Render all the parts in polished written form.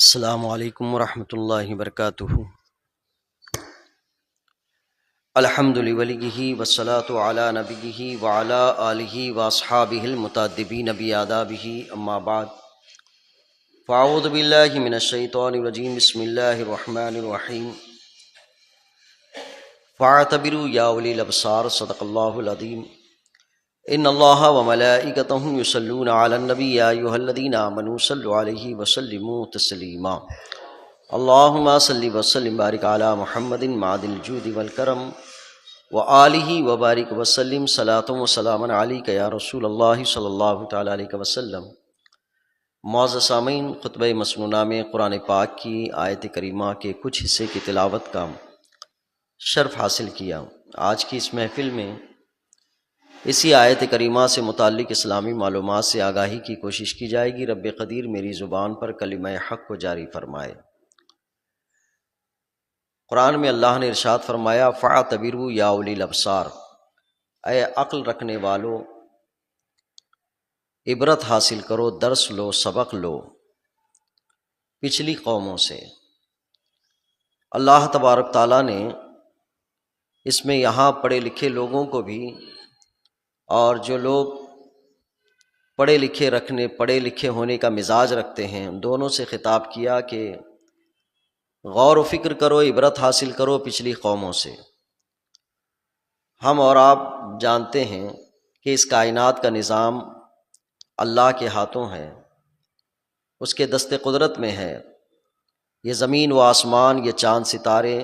السلام علیکم ورحمۃ اللہ وبرکاتہ۔ الحمد لولیہ والصلاة علی نبیہ وعلی آلہ واصحابہ المتادبین بآدابہ، اما بعد فاعوذ باللہ من الشیطان الرجیم، بسم اللہ الرحمن الرحیم۔ فاعتبروا یا اولی الابصار، صدق اللہ العظیم۔ ان اللہ وملائکتہ یصلون علی النبی یا ایھا الذین آمنوا صلوا علیہ وسلموا تسلیما۔ اللہم صل وسلم بارک علی محمد معدن الجود والکرم وآلہ وبارک وسلم، صلاۃ و سلام علیک یا رسول اللہ صلی اللہ تعالیٰ علیہ وسلم۔ معزز سامعین، خطبہ مسنونہ میں قرآن پاک کی آیت کریمہ کے کچھ حصے کی تلاوت کا شرف حاصل کیا۔ آج کی اس محفل میں اسی آیت کریمہ سے متعلق اسلامی معلومات سے آگاہی کی کوشش کی جائے گی۔ رب قدیر میری زبان پر کلمہ حق کو جاری فرمائے۔ قرآن میں اللہ نے ارشاد فرمایا، فاعتبروا یا اولی الابصار، اے عقل رکھنے والو عبرت حاصل کرو، درس لو، سبق لو پچھلی قوموں سے۔ اللہ تبارک تعالیٰ نے اس میں یہاں پڑھے لکھے لوگوں کو بھی، اور جو لوگ پڑھے لکھے ہونے کا مزاج رکھتے ہیں، دونوں سے خطاب کیا کہ غور و فکر کرو، عبرت حاصل کرو پچھلی قوموں سے۔ ہم اور آپ جانتے ہیں کہ اس کائنات کا نظام اللہ کے ہاتھوں ہے، اس کے دست قدرت میں ہے۔ یہ زمین و آسمان، یہ چاند ستارے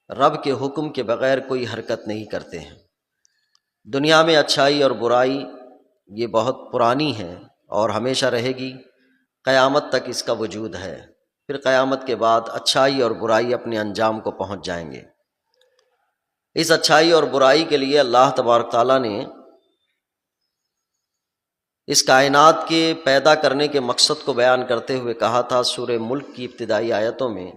رب کے حکم کے بغیر کوئی حرکت نہیں کرتے ہیں۔ دنیا میں اچھائی اور برائی یہ بہت پرانی ہے اور ہمیشہ رہے گی، قیامت تک اس کا وجود ہے۔ پھر قیامت کے بعد اچھائی اور برائی اپنے انجام کو پہنچ جائیں گے۔ اس اچھائی اور برائی کے لیے اللہ تبارک تعالیٰ نے اس کائنات کے پیدا کرنے کے مقصد کو بیان کرتے ہوئے کہا تھا سورہ ملک کی ابتدائی آیتوں میں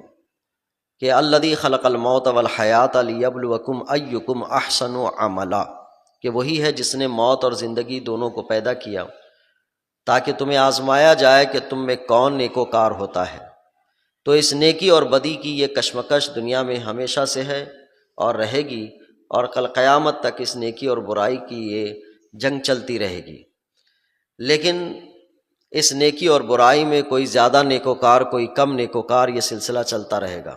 کہ الذی خلق الموت والحیات لیبلوکم ایکم احسن عملا، کہ وہی ہے جس نے موت اور زندگی دونوں کو پیدا کیا تاکہ تمہیں آزمایا جائے کہ تم میں کون نیکوکار ہوتا ہے۔ تو اس نیکی اور بدی کی یہ کشمکش دنیا میں ہمیشہ سے ہے اور رہے گی، اور کل قیامت تک اس نیکی اور برائی کی یہ جنگ چلتی رہے گی۔ لیکن اس نیکی اور برائی میں کوئی زیادہ نیکوکار، کوئی کم نیکوکار، یہ سلسلہ چلتا رہے گا۔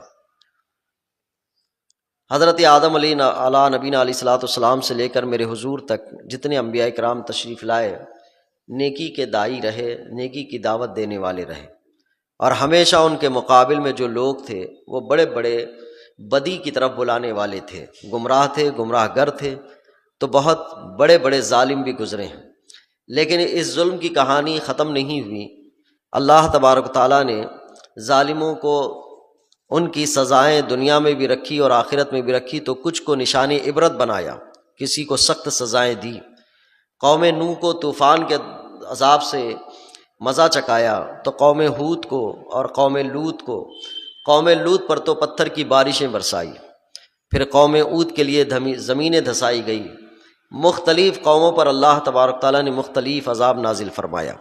حضرت آدم علیہ نبینا علیہ الصلوۃ والسلام سے لے کر میرے حضور تک جتنے انبیاء کرام تشریف لائے، نیکی کے داعی رہے، نیکی کی دعوت دینے والے رہے، اور ہمیشہ ان کے مقابل میں جو لوگ تھے وہ بڑے بڑے بدی کی طرف بلانے والے تھے، گمراہ تھے، گمراہ گر تھے۔ تو بہت بڑے بڑے ظالم بھی گزرے ہیں، لیکن اس ظلم کی کہانی ختم نہیں ہوئی۔ اللہ تبارک تعالیٰ نے ظالموں کو ان کی سزائیں دنیا میں بھی رکھی اور آخرت میں بھی رکھی، تو کچھ کو نشان عبرت بنایا، کسی کو سخت سزائیں دی۔ قوم نوح کو طوفان کے عذاب سے مزہ چکایا، تو قوم ہود کو اور قوم لوط پر تو پتھر کی بارشیں برسائی۔ پھر قوم عود کے لیے زمینیں دھسائی گئی۔ مختلف قوموں پر اللہ تبارک تعالیٰ نے مختلف عذاب نازل فرمایا۔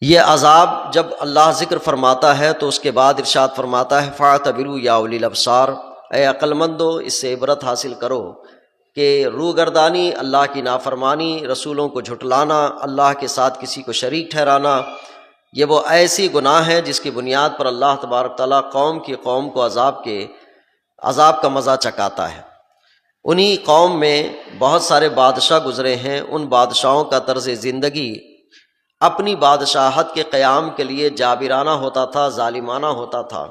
یہ عذاب جب اللہ ذکر فرماتا ہے تو اس کے بعد ارشاد فرماتا ہے، فاعتبروا یا اولی الابصار، اے عقل مندو اس سے عبرت حاصل کرو کہ روگردانی، اللہ کی نافرمانی، رسولوں کو جھٹلانا، اللہ کے ساتھ کسی کو شریک ٹھہرانا، یہ وہ ایسی گناہ ہے جس کی بنیاد پر اللہ تبارک تعالیٰ قوم کو عذاب کا مزہ چکاتا ہے۔ انہی قوم میں بہت سارے بادشاہ گزرے ہیں، ان بادشاہوں کا طرز زندگی اپنی بادشاہت کے قیام کے لیے جابرانہ ہوتا تھا، ظالمانہ ہوتا تھا،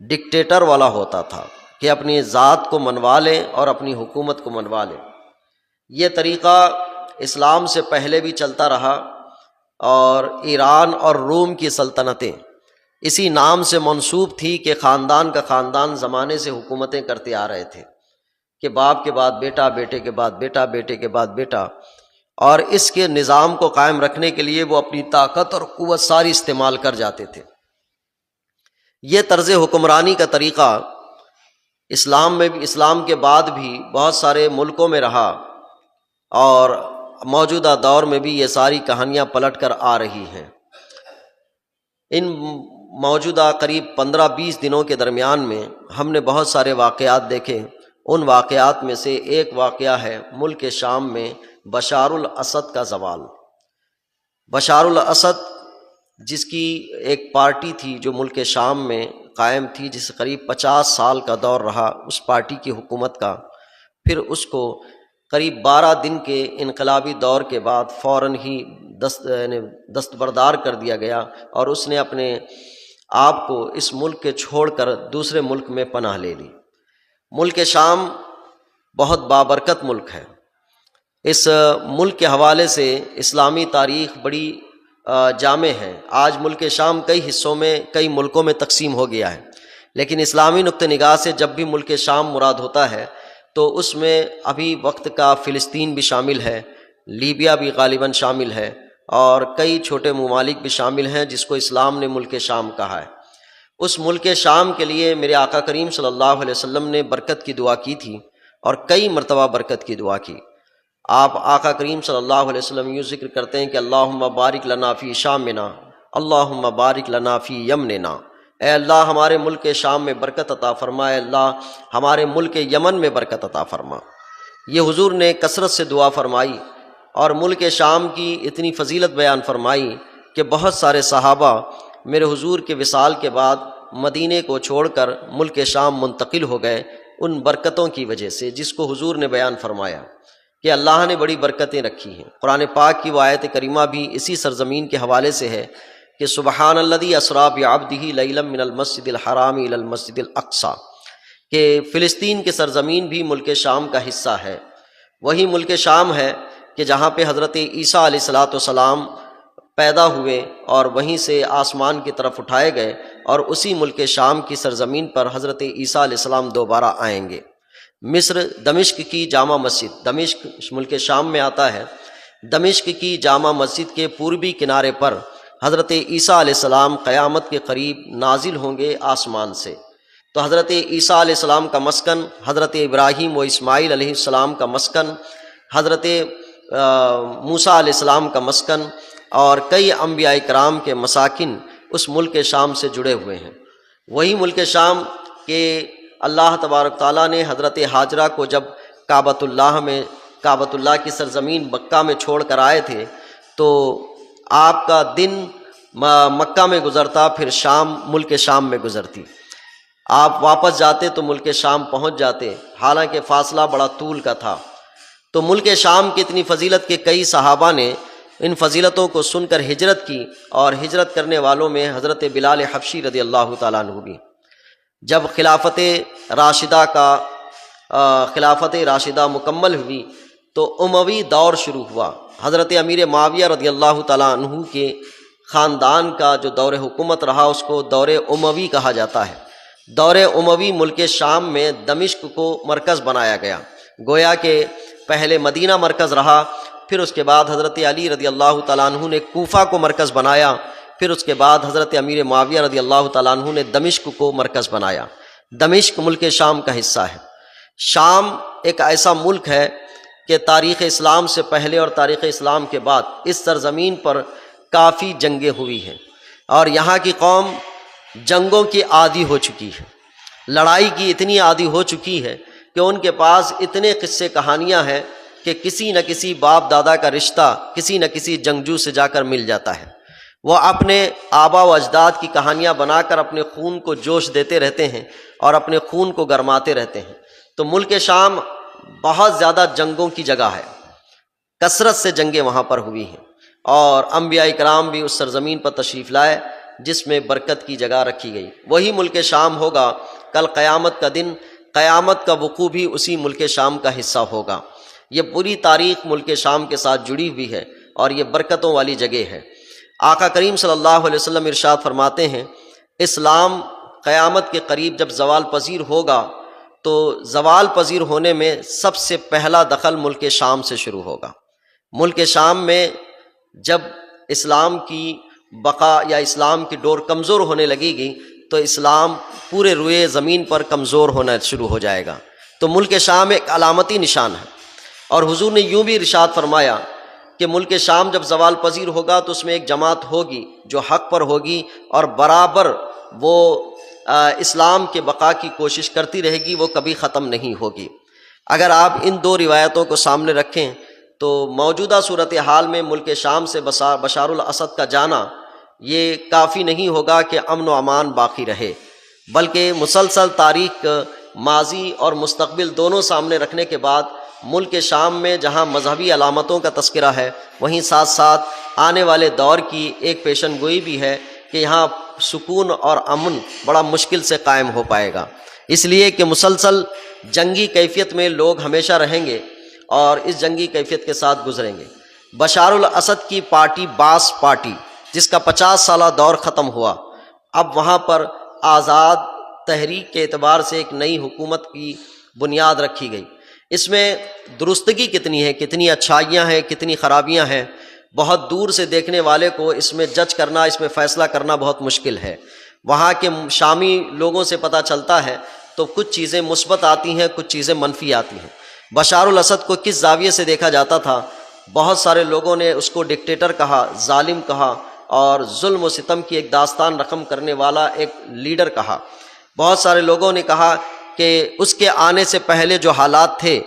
ڈکٹیٹر والا ہوتا تھا کہ اپنی ذات کو منوا لے اور اپنی حکومت کو منوا لے۔ یہ طریقہ اسلام سے پہلے بھی چلتا رہا، اور ایران اور روم کی سلطنتیں اسی نام سے منسوب تھی کہ خاندان کا خاندان زمانے سے حکومتیں کرتے آ رہے تھے کہ باپ کے بعد بیٹا، بیٹے کے بعد بیٹا، بیٹے کے بعد بیٹا، اور اس کے نظام کو قائم رکھنے کے لیے وہ اپنی طاقت اور قوت ساری استعمال کر جاتے تھے۔ یہ طرز حکمرانی کا طریقہ اسلام کے بعد بھی بہت سارے ملکوں میں رہا، اور موجودہ دور میں بھی یہ ساری کہانیاں پلٹ کر آ رہی ہیں۔ ان موجودہ قریب 15-20 دنوں کے درمیان میں ہم نے بہت سارے واقعات دیکھے۔ ان واقعات میں سے ایک واقعہ ہے ملک شام میں بشار الاسد کا زوال۔ بشار الاسد جس کی ایک پارٹی تھی جو ملک شام میں قائم تھی، جس قریب 50 سال کا دور رہا اس پارٹی کی حکومت کا، پھر اس کو قریب 12 دن کے انقلابی دور کے بعد فوراً ہی دستبردار کر دیا گیا، اور اس نے اپنے آپ کو اس ملک کے چھوڑ کر دوسرے ملک میں پناہ لے لی۔ ملک شام بہت بابرکت ملک ہے۔ اس ملک کے حوالے سے اسلامی تاریخ بڑی جامع ہے۔ آج ملک شام کئی حصوں میں، کئی ملکوں میں تقسیم ہو گیا ہے، لیکن اسلامی نقطہ نگاہ سے جب بھی ملک شام مراد ہوتا ہے تو اس میں ابھی وقت کا فلسطین بھی شامل ہے، لیبیا بھی غالباً شامل ہے، اور کئی چھوٹے ممالک بھی شامل ہیں جس کو اسلام نے ملک شام کہا ہے۔ اس ملک شام کے لیے میرے آقا کریم صلی اللہ علیہ وسلم نے برکت کی دعا کی تھی، اور کئی مرتبہ برکت کی دعا کی۔ آپ آقا کریم صلی اللہ علیہ وسلم یوں ذکر کرتے ہیں کہ اللہم بارک لنا فی شامنا، اللہم بارک لنا فی یمننا، اے اللہ ہمارے ملک شام میں برکت عطا فرما، اے اللہ ہمارے ملک یمن میں برکت عطا فرما۔ یہ حضور نے کثرت سے دعا فرمائی، اور ملک شام کی اتنی فضیلت بیان فرمائی کہ بہت سارے صحابہ میرے حضور کے وصال کے بعد مدینے کو چھوڑ کر ملک شام منتقل ہو گئے ان برکتوں کی وجہ سے، جس کو حضور نے بیان فرمایا کہ اللہ نے بڑی برکتیں رکھی ہیں۔ قرآن پاک کی وہ آیت کریمہ بھی اسی سرزمین کے حوالے سے ہے کہ سبحان الذی اسریٰ بعبدہ لیلا من المسجد الحرام الی المسجد الاقصی، کہ فلسطین کی سرزمین بھی ملک شام کا حصہ ہے۔ وہی ملک شام ہے کہ جہاں پہ حضرت عیسیٰ علیہ السلام پیدا ہوئے اور وہیں سے آسمان کی طرف اٹھائے گئے، اور اسی ملک شام کی سرزمین پر حضرت عیسیٰ علیہ السلام دوبارہ آئیں گے۔ مصر دمشق کی جامع مسجد، دمشق ملک شام میں آتا ہے، دمشق کی جامع مسجد کے پوربی کنارے پر حضرت عیسیٰ علیہ السلام قیامت کے قریب نازل ہوں گے آسمان سے۔ تو حضرت عیسیٰ علیہ السلام کا مسکن، حضرت ابراہیم و اسماعیل علیہ السلام کا مسکن، حضرت موسیٰ علیہ السلام کا مسکن، اور کئی انبیاء کرام کے مساکن اس ملک شام سے جڑے ہوئے ہیں۔ وہی ملک شام کہ اللہ تبارک تعالیٰ نے حضرت ہاجرہ کو جب کعبۃ اللہ کی سرزمین مکہ میں چھوڑ کر آئے تھے، تو آپ کا دن مکہ میں گزرتا، پھر شام ملک شام میں گزرتی۔ آپ واپس جاتے تو ملک شام پہنچ جاتے، حالانکہ فاصلہ بڑا طول کا تھا۔ تو ملک شام کی اتنی فضیلت کے کئی صحابہ نے ان فضیلتوں کو سن کر ہجرت کی، اور ہجرت کرنے والوں میں حضرت بلال حبشی رضی اللہ تعالیٰ عنہ بھی۔ جب خلافت راشدہ مکمل ہوئی تو اموی دور شروع ہوا۔ حضرت امیر معاویہ رضی اللہ تعالیٰ عنہ کے خاندان کا جو دور حکومت رہا اس کو دور اموی کہا جاتا ہے۔ دور اموی ملک شام میں دمشق کو مرکز بنایا گیا، گویا کہ پہلے مدینہ مرکز رہا، پھر اس کے بعد حضرت علی رضی اللہ تعالیٰ عنہ نے کوفہ کو مرکز بنایا، پھر اس کے بعد حضرت امیر معاویہ رضی اللہ تعالیٰ عنہ نے دمشق کو مرکز بنایا۔ دمشق ملک شام کا حصہ ہے۔ شام ایک ایسا ملک ہے کہ تاریخ اسلام سے پہلے اور تاریخ اسلام کے بعد اس سرزمین پر کافی جنگیں ہوئی ہیں، اور یہاں کی قوم جنگوں کی عادی ہو چکی ہے، لڑائی کی اتنی عادی ہو چکی ہے کہ ان کے پاس اتنے قصے کہانیاں ہیں کہ کسی نہ کسی باپ دادا کا رشتہ کسی نہ کسی جنگجو سے جا کر مل جاتا ہے۔ وہ اپنے آبا و اجداد کی کہانیاں بنا کر اپنے خون کو جوش دیتے رہتے ہیں اور اپنے خون کو گرماتے رہتے ہیں۔ تو ملک شام بہت زیادہ جنگوں کی جگہ ہے، کثرت سے جنگیں وہاں پر ہوئی ہیں، اور انبیاء کرام بھی اس سرزمین پر تشریف لائے جس میں برکت کی جگہ رکھی گئی۔ وہی ملک شام ہوگا کل قیامت کا دن، قیامت کا وقوع بھی اسی ملک شام کا حصہ ہوگا۔ یہ پوری تاریخ ملک شام کے ساتھ جڑی ہوئی ہے، اور یہ برکتوں والی جگہ ہے۔ آقا کریم صلی اللہ علیہ وسلم ارشاد فرماتے ہیں، اسلام قیامت کے قریب جب زوال پذیر ہوگا تو زوال پذیر ہونے میں سب سے پہلا دخل ملک شام سے شروع ہوگا۔ ملک شام میں جب اسلام کی بقا یا اسلام کی ڈور کمزور ہونے لگے گی تو اسلام پورے روئے زمین پر کمزور ہونا شروع ہو جائے گا۔ تو ملک شام ایک علامتی نشان ہے، اور حضور نے یوں بھی ارشاد فرمایا کہ ملک شام جب زوال پذیر ہوگا تو اس میں ایک جماعت ہوگی جو حق پر ہوگی اور برابر وہ اسلام کے بقا کی کوشش کرتی رہے گی، وہ کبھی ختم نہیں ہوگی۔ اگر آپ ان دو روایتوں کو سامنے رکھیں تو موجودہ صورتحال میں ملک شام سے بشار الاسد کا جانا یہ کافی نہیں ہوگا کہ امن و امان باقی رہے، بلکہ مسلسل تاریخ ماضی اور مستقبل دونوں سامنے رکھنے کے بعد ملک شام میں جہاں مذہبی علامتوں کا تذکرہ ہے، وہیں ساتھ ساتھ آنے والے دور کی ایک پیشن گوئی بھی ہے کہ یہاں سکون اور امن بڑا مشکل سے قائم ہو پائے گا، اس لیے کہ مسلسل جنگی کیفیت میں لوگ ہمیشہ رہیں گے اور اس جنگی کیفیت کے ساتھ گزریں گے۔ بشار الاسد کی پارٹی باس پارٹی، جس کا 50 سالہ دور ختم ہوا، اب وہاں پر آزاد تحریک کے اعتبار سے ایک نئی حکومت کی بنیاد رکھی گئی۔ اس میں درستگی کتنی ہے، کتنی اچھائیاں ہیں، کتنی خرابیاں ہیں، بہت دور سے دیکھنے والے کو اس میں جج کرنا، اس میں فیصلہ کرنا بہت مشکل ہے۔ وہاں کے شامی لوگوں سے پتہ چلتا ہے تو کچھ چیزیں مثبت آتی ہیں، کچھ چیزیں منفی آتی ہیں۔ بشار الاسد کو کس زاویے سے دیکھا جاتا تھا؟ بہت سارے لوگوں نے اس کو ڈکٹیٹر کہا، ظالم کہا، اور ظلم و ستم کی ایک داستان رقم کرنے والا ایک لیڈر کہا۔ بہت سارے لوگوں نے کہا کہ اس کے آنے سے پہلے جو حالات تھے،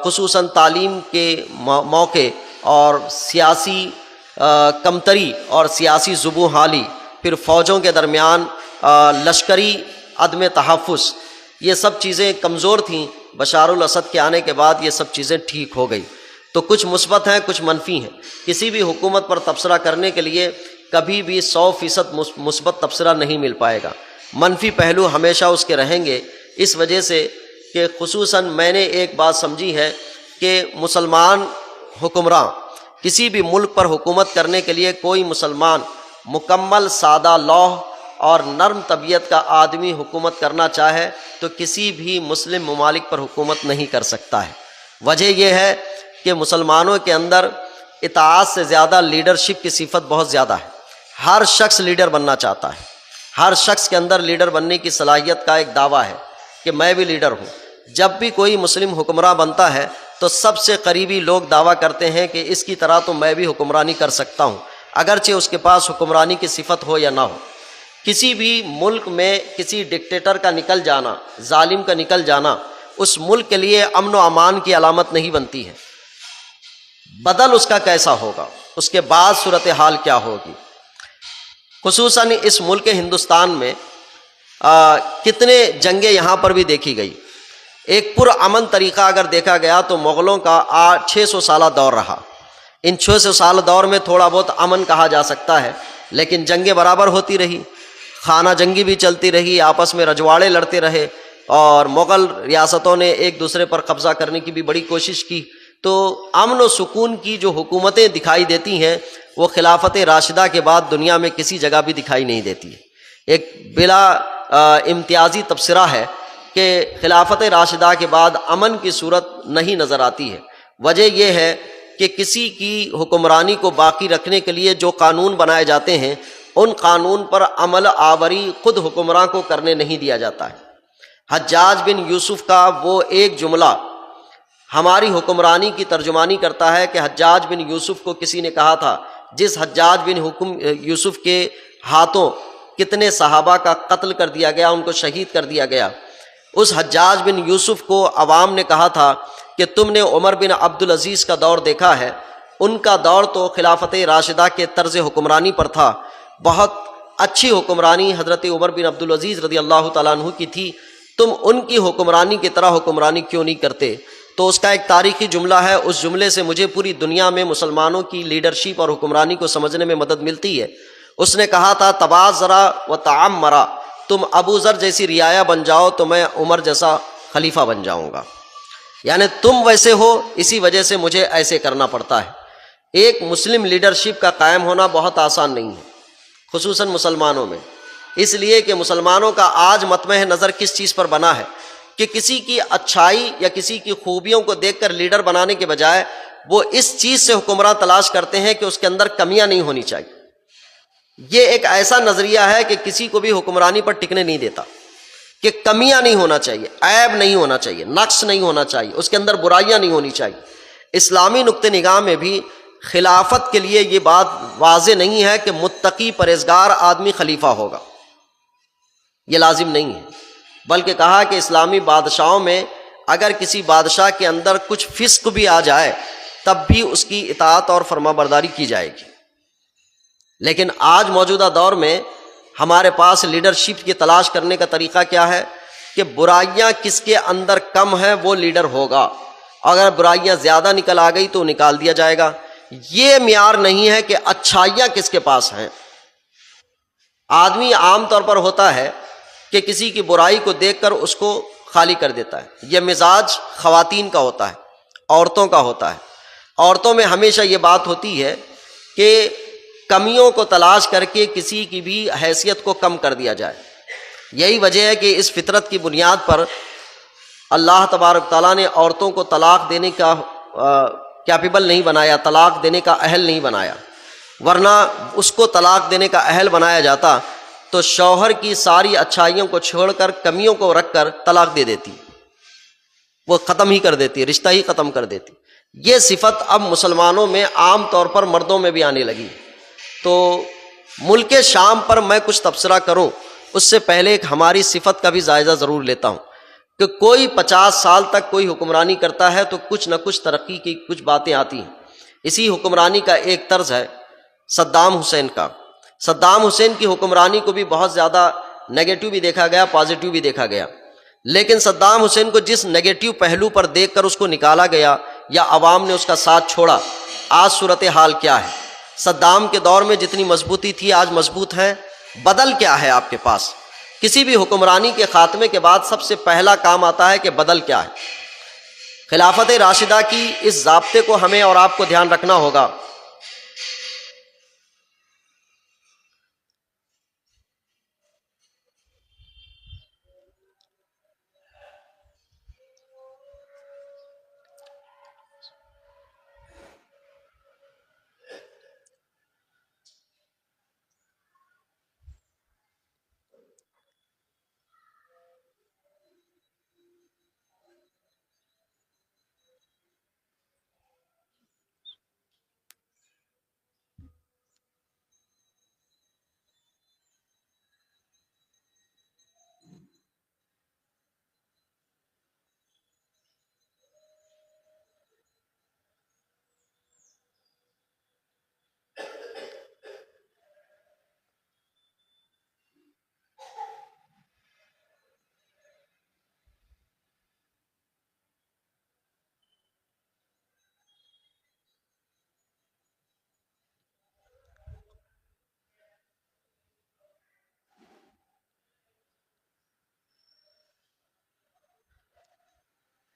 خصوصاً تعلیم کے موقع اور سیاسی کمتری اور سیاسی زبوں حالی، پھر فوجوں کے درمیان لشکری عدم تحفظ، یہ سب چیزیں کمزور تھیں۔ بشار الاسد کے آنے کے بعد یہ سب چیزیں ٹھیک ہو گئی۔ تو کچھ مثبت ہیں، کچھ منفی ہیں۔ کسی بھی حکومت پر تبصرہ کرنے کے لیے کبھی بھی 100% مثبت تبصرہ نہیں مل پائے گا، منفی پہلو ہمیشہ اس کے رہیں گے۔ اس وجہ سے کہ خصوصاً میں نے ایک بات سمجھی ہے کہ مسلمان حکمراں کسی بھی ملک پر حکومت کرنے کے لیے، کوئی مسلمان مکمل سادہ لوح اور نرم طبیعت کا آدمی حکومت کرنا چاہے تو کسی بھی مسلم ممالک پر حکومت نہیں کر سکتا ہے۔ وجہ یہ ہے کہ مسلمانوں کے اندر اطاعت سے زیادہ لیڈرشپ کی صفت بہت زیادہ ہے۔ ہر شخص لیڈر بننا چاہتا ہے، ہر شخص کے اندر لیڈر بننے کی صلاحیت کا ایک دعویٰ ہے کہ میں بھی لیڈر ہوں۔ جب بھی کوئی مسلم حکمراں بنتا ہے تو سب سے قریبی لوگ دعویٰ کرتے ہیں کہ اس کی طرح تو میں بھی حکمرانی کر سکتا ہوں، اگرچہ اس کے پاس حکمرانی کی صفت ہو یا نہ ہو۔ کسی بھی ملک میں کسی ڈکٹیٹر کا نکل جانا، ظالم کا نکل جانا، اس ملک کے لیے امن و امان کی علامت نہیں بنتی ہے۔ بدل اس کا کیسا ہوگا، اس کے بعد صورتحال کیا ہوگی۔ خصوصاً اس ملک ہندوستان میں کتنے جنگیں یہاں پر بھی دیکھی گئی۔ ایک پرامن طریقہ اگر دیکھا گیا تو مغلوں کا 600 سالہ دور رہا۔ ان 600 سال دور میں تھوڑا بہت امن کہا جا سکتا ہے، لیکن جنگیں برابر ہوتی رہی، خانہ جنگی بھی چلتی رہی، آپس میں رجواڑے لڑتے رہے، اور مغل ریاستوں نے ایک دوسرے پر قبضہ کرنے کی بھی بڑی کوشش کی۔ تو امن و سکون کی جو حکومتیں دکھائی دیتی ہیں وہ خلافت راشدہ کے بعد دنیا میں کسی جگہ بھی دکھائی نہیں دیتی ہے۔ ایک بلا امتیازی تبصرہ ہے کہ خلافت راشدہ کے بعد امن کی صورت نہیں نظر آتی ہے۔ وجہ یہ ہے کہ کسی کی حکمرانی کو باقی رکھنے کے لیے جو قانون بنائے جاتے ہیں، ان قانون پر عمل آوری خود حکمراں کو کرنے نہیں دیا جاتا ہے۔ حجاج بن یوسف کا وہ ایک جملہ ہماری حکمرانی کی ترجمانی کرتا ہے کہ حجاج بن یوسف کو کسی نے کہا تھا، جس حجاج بن یوسف کے ہاتھوں کتنے صحابہ کا قتل کر دیا گیا، ان کو شہید کر دیا گیا، اس حجاج بن یوسف کو عوام نے کہا تھا کہ تم نے عمر بن عبدالعزیز کا دور دیکھا ہے، ان کا دور تو خلافت راشدہ کے طرز حکمرانی پر تھا، بہت اچھی حکمرانی حضرت عمر بن عبدالعزیز رضی اللہ تعالیٰ عنہ کی تھی، تم ان کی حکمرانی کی طرح حکمرانی کیوں نہیں کرتے؟ تو اس کا ایک تاریخی جملہ ہے، اس جملے سے مجھے پوری دنیا میں مسلمانوں کی لیڈرشپ اور حکمرانی کو سمجھنے میں مدد ملتی ہے۔ اس نے کہا تھا تبازرا و تعمرا، تم ابو ذر جیسی رعایا بن جاؤ تو میں عمر جیسا خلیفہ بن جاؤں گا، یعنی تم ویسے ہو اسی وجہ سے مجھے ایسے کرنا پڑتا ہے۔ ایک مسلم لیڈرشپ کا قائم ہونا بہت آسان نہیں ہے، خصوصاً مسلمانوں میں، اس لیے کہ مسلمانوں کا آج مطمع نظر کس چیز پر بنا ہے کہ کسی کی اچھائی یا کسی کی خوبیوں کو دیکھ کر لیڈر بنانے کے بجائے وہ اس چیز سے حکمراں تلاش کرتے ہیں کہ اس کے اندر کمیاں نہیں ہونی چاہیے۔ یہ ایک ایسا نظریہ ہے کہ کسی کو بھی حکمرانی پر ٹکنے نہیں دیتا، کہ کمیاں نہیں ہونا چاہیے، عیب نہیں ہونا چاہیے، نقص نہیں ہونا چاہیے، اس کے اندر برائیاں نہیں ہونی چاہیے۔ اسلامی نقطہ نگاہ میں بھی خلافت کے لیے یہ بات واضح نہیں ہے کہ متقی پرہیزگار آدمی خلیفہ ہوگا، یہ لازم نہیں ہے، بلکہ کہا کہ اسلامی بادشاہوں میں اگر کسی بادشاہ کے اندر کچھ فسق بھی آ جائے تب بھی اس کی اطاعت اور فرما برداری کی جائے گی۔ لیکن آج موجودہ دور میں ہمارے پاس لیڈرشپ کی تلاش کرنے کا طریقہ کیا ہے کہ برائیاں کس کے اندر کم ہیں وہ لیڈر ہوگا، اگر برائیاں زیادہ نکل آ گئی تو نکال دیا جائے گا۔ یہ معیار نہیں ہے کہ اچھائیاں کس کے پاس ہیں۔ آدمی عام طور پر ہوتا ہے کہ کسی کی برائی کو دیکھ کر اس کو خالی کر دیتا ہے، یہ مزاج خواتین کا ہوتا ہے، عورتوں کا ہوتا ہے۔ عورتوں میں ہمیشہ یہ بات ہوتی ہے کہ کمیوں کو تلاش کر کے کسی کی بھی حیثیت کو کم کر دیا جائے۔ یہی وجہ ہے کہ اس فطرت کی بنیاد پر اللہ تبارک تعالیٰ نے عورتوں کو طلاق دینے کا کیپیبل نہیں بنایا، طلاق دینے کا اہل نہیں بنایا، ورنہ اس کو طلاق دینے کا اہل بنایا جاتا تو شوہر کی ساری اچھائیوں کو چھوڑ کر کمیوں کو رکھ کر طلاق دے دیتی، وہ ختم ہی کر دیتی، رشتہ ہی ختم کر دیتی۔ یہ صفت اب مسلمانوں میں عام طور پر مردوں میں بھی آنے لگی۔ تو ملک شام پر میں کچھ تبصرہ کروں اس سے پہلے ایک ہماری صفت کا بھی جائزہ ضرور لیتا ہوں کہ کوئی 50 سال تک کوئی حکمرانی کرتا ہے تو کچھ نہ کچھ ترقی کی کچھ باتیں آتی ہیں۔ اسی حکمرانی کا ایک طرز ہے صدام حسین کا۔ صدام حسین کی حکمرانی کو بھی بہت زیادہ نیگیٹو بھی دیکھا گیا، پازیٹیو بھی دیکھا گیا، لیکن صدام حسین کو جس نیگیٹو پہلو پر دیکھ کر اس کو نکالا گیا یا عوام نے اس کا ساتھ چھوڑا، آج صورتحال کیا ہے؟ صدام کے دور میں جتنی مضبوطی تھی آج مضبوط ہے؟ بدل کیا ہے آپ کے پاس؟ کسی بھی حکمرانی کے خاتمے کے بعد سب سے پہلا کام آتا ہے کہ بدل کیا ہے۔ خلافت راشدہ کی اس ضابطے کو ہمیں اور آپ کو دھیان رکھنا ہوگا۔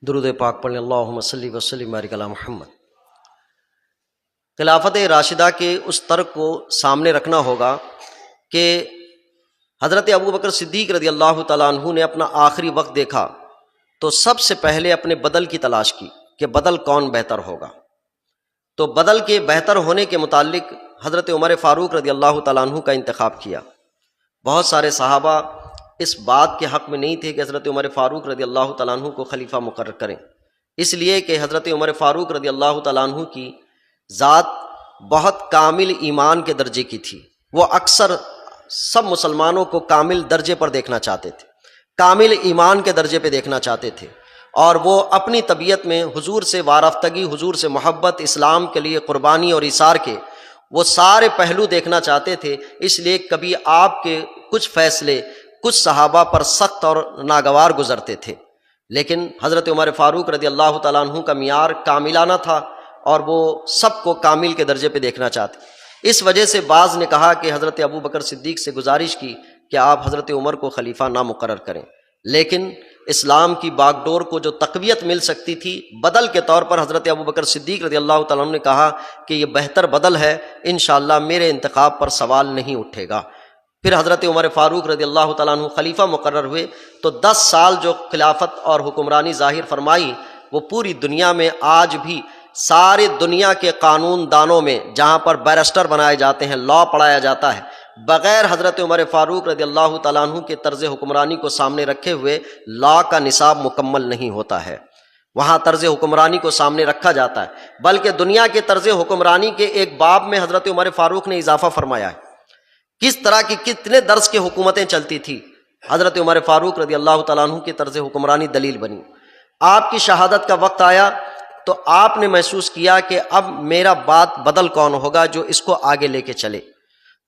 درود پاک پڑھیں، اللہم صلی وسلم بارک علی محمد۔ خلافت راشدہ کے اس ترک کو سامنے رکھنا ہوگا کہ حضرت ابوبکر صدیق رضی اللہ تعالیٰ عنہ نے اپنا آخری وقت دیکھا تو سب سے پہلے اپنے بدل کی تلاش کی کہ بدل کون بہتر ہوگا۔ تو بدل کے بہتر ہونے کے متعلق حضرت عمر فاروق رضی اللہ تعالیٰ عنہ کا انتخاب کیا۔ بہت سارے صحابہ اس بات کے حق میں نہیں تھے کہ حضرت عمر فاروق رضی اللہ تعالیٰ عنہ کو خلیفہ مقرر کریں، اس لیے کہ حضرت عمر فاروق رضی اللہ تعالیٰ عنہ کی ذات بہت کامل ایمان کے درجے کی تھی۔ وہ اکثر سب مسلمانوں کو کامل درجے پر دیکھنا چاہتے تھے، کامل ایمان کے درجے پہ دیکھنا چاہتے تھے، اور وہ اپنی طبیعت میں حضور سے وارفتگی، حضور سے محبت، اسلام کے لیے قربانی اور ایثار کے وہ سارے پہلو دیکھنا چاہتے تھے۔ اس لیے کبھی آپ کے کچھ فیصلے کچھ صحابہ پر سخت اور ناگوار گزرتے تھے، لیکن حضرت عمر فاروق رضی اللہ تعالیٰ عنہ کا معیار کاملانہ تھا اور وہ سب کو کامل کے درجے پہ دیکھنا چاہتے۔ اس وجہ سے بعض نے کہا کہ حضرت ابوبکر صدیق سے گزارش کی کہ آپ حضرت عمر کو خلیفہ نہ مقرر کریں، لیکن اسلام کی باغ ڈور کو جو تقویت مل سکتی تھی، بدل کے طور پر حضرت ابوبکر صدیق رضی اللہ تعالیٰ عنہ نے کہا کہ یہ بہتر بدل ہے، انشاءاللہ میرے انتخاب پر سوال نہیں اٹھے گا۔ پھر حضرت عمر فاروق رضی اللہ تعالیٰ عنہ خلیفہ مقرر ہوئے تو 10 سال جو خلافت اور حکمرانی ظاہر فرمائی، وہ پوری دنیا میں آج بھی سارے دنیا کے قانون دانوں میں جہاں پر بیرسٹر بنائے جاتے ہیں، لا پڑھایا جاتا ہے، بغیر حضرت عمر فاروق رضی اللہ تعالیٰ عنہ کے طرز حکمرانی کو سامنے رکھے ہوئے لا کا نصاب مکمل نہیں ہوتا ہے۔ وہاں طرز حکمرانی کو سامنے رکھا جاتا ہے، بلکہ دنیا کے طرز حکمرانی کے ایک باب میں حضرت عمر فاروق نے اضافہ فرمایا ہے، کس طرح کی کتنے درس کی حکومتیں چلتی تھی۔ حضرت عمر فاروق رضی اللہ تعالیٰ عنہ کی طرز حکمرانی دلیل بنی۔ آپ کی شہادت کا وقت آیا تو آپ نے محسوس کیا کہ اب میرا بات بدل کون ہوگا جو اس کو آگے لے کے چلے،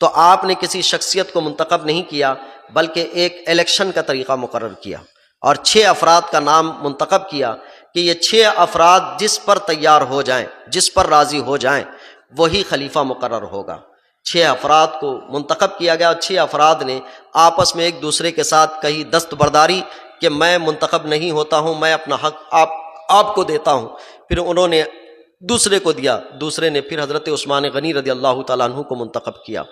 تو آپ نے کسی شخصیت کو منتخب نہیں کیا بلکہ ایک الیکشن کا طریقہ مقرر کیا اور 6 افراد کا نام منتخب کیا کہ یہ 6 افراد جس پر تیار ہو جائیں، جس پر راضی ہو جائیں، وہی خلیفہ مقرر ہوگا۔ 6 افراد کو منتخب کیا گیا اور 6 افراد نے آپس میں ایک دوسرے کے ساتھ کہی دستبرداری کہ میں منتخب نہیں ہوتا ہوں، میں اپنا حق آپ کو دیتا ہوں۔ پھر انہوں نے دوسرے کو دیا، دوسرے نے پھر حضرت عثمان غنی رضی اللہ تعالیٰ عنہ کو منتخب کیا۔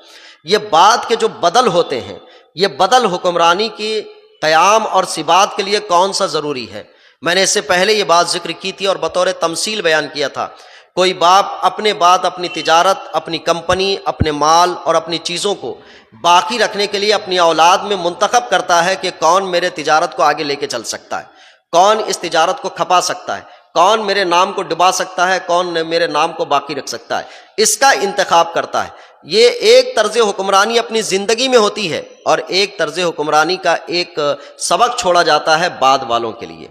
یہ بات کے جو بدل ہوتے ہیں، یہ بدل حکمرانی کی قیام اور ثبات کے لیے کون سا ضروری ہے؟ میں نے اس سے پہلے یہ بات ذکر کی تھی اور بطور تمثیل بیان کیا تھا۔ کوئی باپ اپنے بعد اپنی تجارت، اپنی کمپنی، اپنے مال اور اپنی چیزوں کو باقی رکھنے کے لیے اپنی اولاد میں منتخب کرتا ہے کہ کون میرے تجارت کو آگے لے کے چل سکتا ہے، کون اس تجارت کو کھپا سکتا ہے، کون میرے نام کو ڈبا سکتا ہے، کون میرے نام کو باقی رکھ سکتا ہے، اس کا انتخاب کرتا ہے۔ یہ ایک طرز حکمرانی اپنی زندگی میں ہوتی ہے اور ایک طرز حکمرانی کا ایک سبق چھوڑا جاتا ہے بعد والوں کے لیے۔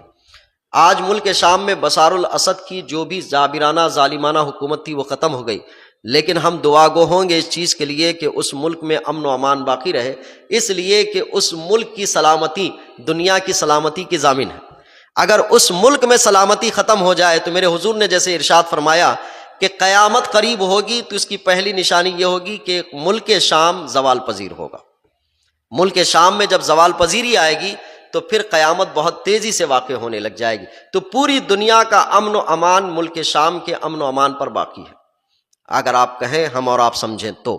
آج ملک شام میں بشار الاسد کی جو بھی جابرانہ ظالمانہ حکومت تھی وہ ختم ہو گئی، لیکن ہم دعا گو ہوں گے اس چیز کے لیے کہ اس ملک میں امن و امان باقی رہے، اس لیے کہ اس ملک کی سلامتی دنیا کی سلامتی کی ضامن ہے۔ اگر اس ملک میں سلامتی ختم ہو جائے تو میرے حضور نے جیسے ارشاد فرمایا کہ قیامت قریب ہوگی تو اس کی پہلی نشانی یہ ہوگی کہ ملک شام زوال پذیر ہوگا۔ ملک شام میں جب زوال پذیری آئے گی تو پھر قیامت بہت تیزی سے واقع ہونے لگ جائے گی، تو پوری دنیا کا امن و امان ملک شام کے امن و امان پر باقی ہے، اگر آپ کہیں ہم اور آپ سمجھیں تو،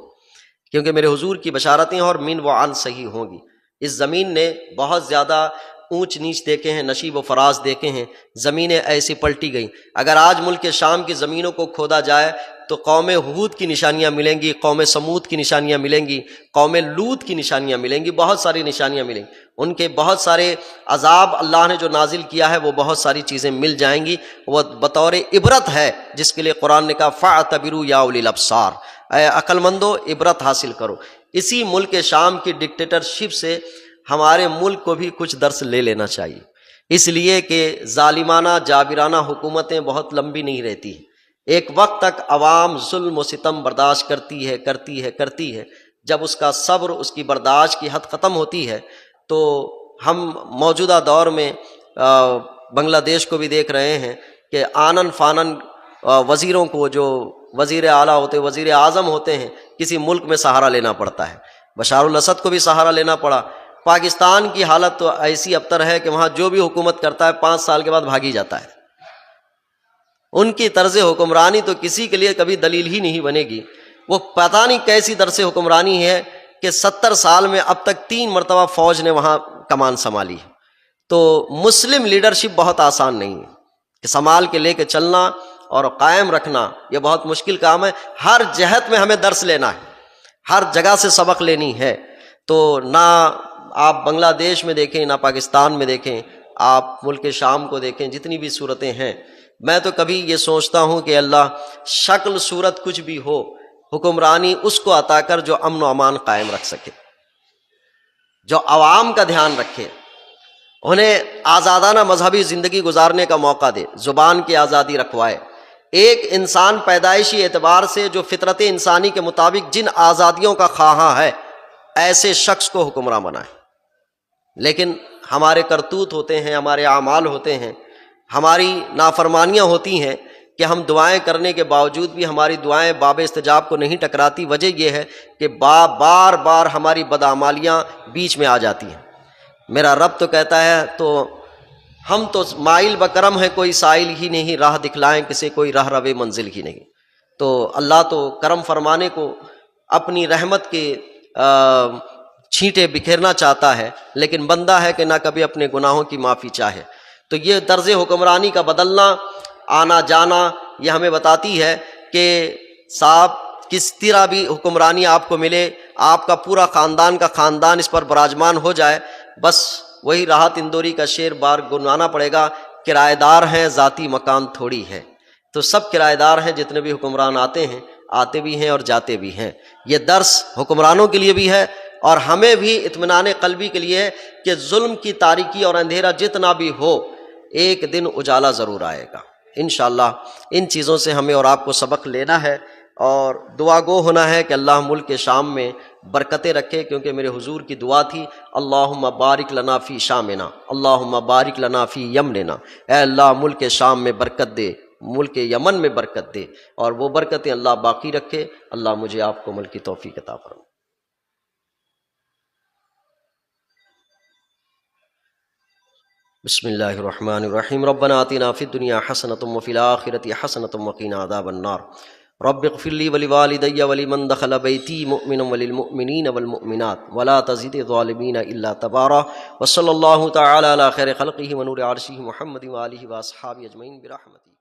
کیونکہ میرے حضور کی بشارتیں اور مین و عن صحیح ہوں گی۔ اس زمین نے بہت زیادہ اونچ نیچ دیکھے ہیں، نشیب و فراز دیکھے ہیں، زمینیں ایسی پلٹی گئیں۔ اگر آج ملک شام کی زمینوں کو کھودا جائے تو قوم ہود کی نشانیاں ملیں گی، قوم سمود کی نشانیاں ملیں گی، قوم لوط کی نشانیاں ملیں گی، بہت ساری نشانیاں ملیں گی۔ ان کے بہت سارے عذاب اللہ نے جو نازل کیا ہے وہ بہت ساری چیزیں مل جائیں گی، وہ بطور عبرت ہے، جس کے لیے قرآن نے کہا فَاعْتَبِرُوا يَا أُولِي الْأَبْصَارِ، اے عقل مندو عبرت حاصل کرو۔ اسی ملک شام کی ڈکٹیٹرشپ سے ہمارے ملک کو بھی کچھ درس لے لینا چاہیے، اس لیے کہ ظالمانہ جابرانہ حکومتیں بہت لمبی نہیں رہتی ہیں، ایک وقت تک عوام ظلم و ستم برداشت کرتی ہے، جب اس کا صبر، اس کی برداشت کی حد ختم ہوتی ہے تو ہم موجودہ دور میں بنگلہ دیش کو بھی دیکھ رہے ہیں کہ آنن فانن وزیروں کو، جو وزیر اعلیٰ ہوتے، وزیر اعظم ہوتے ہیں، کسی ملک میں سہارا لینا پڑتا ہے۔ بشار الاسد کو بھی سہارا لینا پڑا۔ پاکستان کی حالت تو ایسی ابتر ہے کہ وہاں جو بھی حکومت کرتا ہے 5 سال کے بعد بھاگی جاتا ہے۔ ان کی طرز حکمرانی تو کسی کے لیے کبھی دلیل ہی نہیں بنے گی۔ وہ پتہ نہیں کیسی طرز حکمرانی ہے کہ 70 سال میں اب تک 3 مرتبہ فوج نے وہاں کمان سنبھالی ہے۔ تو مسلم لیڈرشپ بہت آسان نہیں ہے کہ سنبھال کے لے کے چلنا اور قائم رکھنا، یہ بہت مشکل کام ہے۔ ہر جہت میں ہمیں درس لینا ہے، ہر جگہ سے سبق لینی ہے۔ تو نہ آپ بنگلہ دیش میں دیکھیں، نہ پاکستان میں دیکھیں، آپ ملک شام کو دیکھیں، جتنی بھی صورتیں ہیں، میں تو کبھی یہ سوچتا ہوں کہ اللہ شکل صورت کچھ بھی ہو، حکمرانی اس کو عطا کر جو امن و امان قائم رکھ سکے، جو عوام کا دھیان رکھے، انہیں آزادانہ مذہبی زندگی گزارنے کا موقع دے، زبان کی آزادی رکھوائے۔ ایک انسان پیدائشی اعتبار سے جو فطرت انسانی کے مطابق جن آزادیوں کا خواہاں ہے، ایسے شخص کو حکمراں بنائے۔ لیکن ہمارے کرتوت ہوتے ہیں، ہمارے اعمال ہوتے ہیں، ہماری نافرمانیاں ہوتی ہیں کہ ہم دعائیں کرنے کے باوجود بھی ہماری دعائیں باب استجاب کو نہیں ٹکراتی۔ وجہ یہ ہے کہ بار بار ہماری بدعمالیاں بیچ میں آ جاتی ہیں۔ میرا رب تو کہتا ہے تو ہم تو مائل بکرم ہے، کوئی سائل ہی نہیں، راہ دکھلائیں کسے کوئی راہ روے منزل ہی نہیں۔ تو اللہ تو کرم فرمانے کو، اپنی رحمت کے چھینٹے بکھیرنا چاہتا ہے، لیکن بندہ ہے کہ نہ کبھی اپنے گناہوں کی معافی چاہے۔ تو یہ طرز حکمرانی کا بدلنا، آنا جانا، یہ ہمیں بتاتی ہے کہ صاحب کس طرح بھی حکمرانی آپ کو ملے، آپ کا پورا خاندان کا خاندان اس پر براجمان ہو جائے، بس وہی راحت اندوری کا شعر بار گنوانا پڑے گا کرایہ دار ہیں، ذاتی مکان تھوڑی ہے، تو سب کرایہ دار ہیں، جتنے بھی حکمران آتے ہیں، آتے بھی ہیں اور جاتے بھی ہیں۔ یہ درس حکمرانوں کے لیے بھی ہے اور ہمیں بھی اطمینان قلبی کے لیے ہے کہ ظلم کی تاریکی اور اندھیرا جتنا بھی ہو، ایک دن اجالا ضرور آئے گا انشاءاللہ۔ ان چیزوں سے ہمیں اور آپ کو سبق لینا ہے اور دعا گو ہونا ہے کہ اللہ ملک شام میں برکتیں رکھے، کیونکہ میرے حضور کی دعا تھی اللہم بارک لنا فی شامنا، اللہم بارک لنا فی یمننا، اے اللہ ملک شام میں برکت دے، ملک یمن میں برکت دے، اور وہ برکتیں اللہ باقی رکھے۔ اللہ مجھے آپ کو عمل کی توفیق عطا فرمائے۔ بسم اللہ الرحمن الرحیم۔ ربنا آتنا فی الدنیا حسنۃ وفی الآخرۃ حسنۃ وقنا عذاب النار۔ رب اغفر لی ولوالدی ولمن دخل بیتی مؤمنا وللمؤمنین والمؤمنات ولا تزد الظالمین الا تبارا۔ وصلی اللہ تعالی علی خیر خلقہ ونور عرشہ محمد وآلہ واصحابہ اجمعین برحمتہ۔